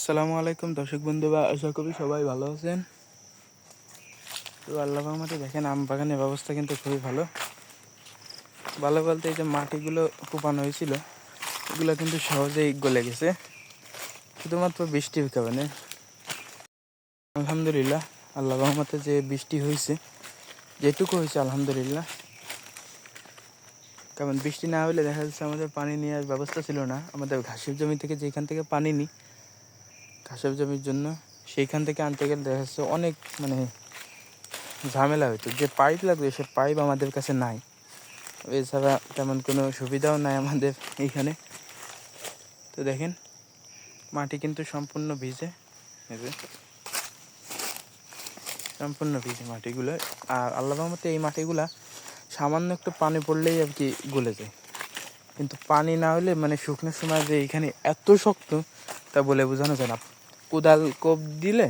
আসসালামু আলাইকুম দর্শক বন্ধুরা, আশা করি সবাই ভালো আছেন। তো আল্লাহর রহমতে দেখেন আম বাগানের ব্যবস্থা কিন্তু খুবই ভালো। ভালো বলতে এই যে মাটিগুলো কোপানো হয়েছিল এগুলো কিন্তু সহজেই গলে গেছে, শুধুমাত্র বৃষ্টির কারণে। আলহামদুলিল্লাহ, আল্লাহর রহমতে যে বৃষ্টি হয়েছে, যেটুকু হয়েছে আলহামদুলিল্লাহ। কারণ বৃষ্টি না হলে দেখা যাচ্ছে আমাদের পানি নেওয়ার ব্যবস্থা ছিল না। আমাদের ঘাসের জমি থেকে যেখান থেকে পানি নিই ঘাসের জমির জন্য, সেইখান থেকে আনতে গেলে দেখা যাচ্ছে অনেক ঝামেলা হইতো। যে পাইপ লাগবে সে পাইপ আমাদের কাছে নাই, এছাড়া তেমন কোনো সুবিধাও নাই আমাদের এইখানে। তো দেখেন মাটি কিন্তু সম্পূর্ণ ভিজে, সম্পূর্ণ ভিজে মাটিগুলো। আর আল্লাহর রহমতে এই মাটিগুলা সামান্য একটু পানি পড়লেই আর কি গলে যায়, কিন্তু পানি না হলে শুকনোর সময় যে এইখানে এত শক্ত তা বলে বোঝানো যায় না। কোদাল কোপ দিলে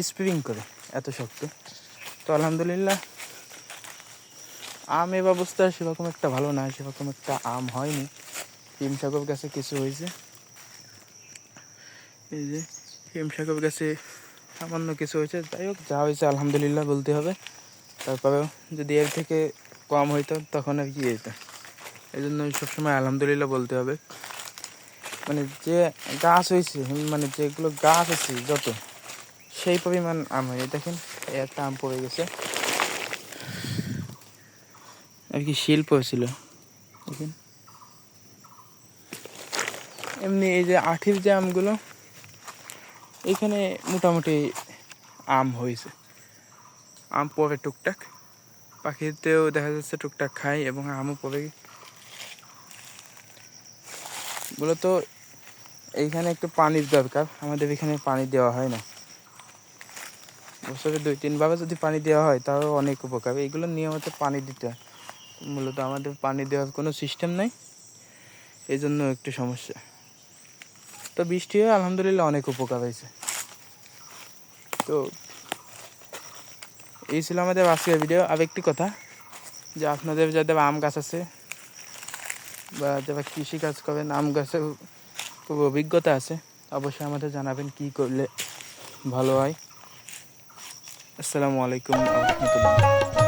স্প্রিং করে এত শক্ত। তো আলহামদুলিল্লাহ আমের ব্যবস্থা সেরকম একটা ভালো না, সেরকম একটা আম হয়নি। হিমসাগর গাছে কিছু হয়েছে, এই যে হিমসাগর গাছে সামান্য কিছু হয়েছে। যাই হোক, যা হয়েছে আলহামদুলিল্লাহ বলতে হবে। তারপরেও যদি এর থেকে কম হইতো তখন আর কি হইতো, এই জন্য সবসময় আলহামদুলিল্লাহ বলতে হবে। যে গাছ হয়েছে, যেগুলো গাছ আছে যত, সেই পরিমাণ আম হয়েছে। দেখেন একটা আম পড়ে গেছে আর কি, শিল্প ছিল। দেখেন এমনি এই যে আঠির যে আমগুলো, এইখানে মোটামুটি আম হয়েছে। আম পড়ে টুকটাক, পাখিতেও দেখা যাচ্ছে টুকটাক খায় এবং আমও পড়ে। মূলত এইখানে একটু পানির দরকার, আমাদের এখানে পানি দেওয়া হয় না। বছরে 2-3 বার যদি পানি দেওয়া হয় তাও অনেক উপকার। এইগুলো নিয়মিত পানি দিতে হয়, মূলত আমাদের পানি দেওয়ার কোনো সিস্টেম নাই, এই জন্য একটু সমস্যা। তো বৃষ্টি হয়ে আলহামদুলিল্লাহ অনেক উপকার হয়েছে। তো এই ছিল আমাদের আজকের ভিডিও। আর একটি কথা, যে আপনাদের যাদের আম গাছ আছে বা যারা কৃষিকাজ করেন, আম গাছের খুব অভিজ্ঞতা আছে, অবশ্যই আমাদের জানাবেন কী করলে ভালো হয়। আসসালামু আলাইকুম ওয়া রাহমাতুল্লাহ।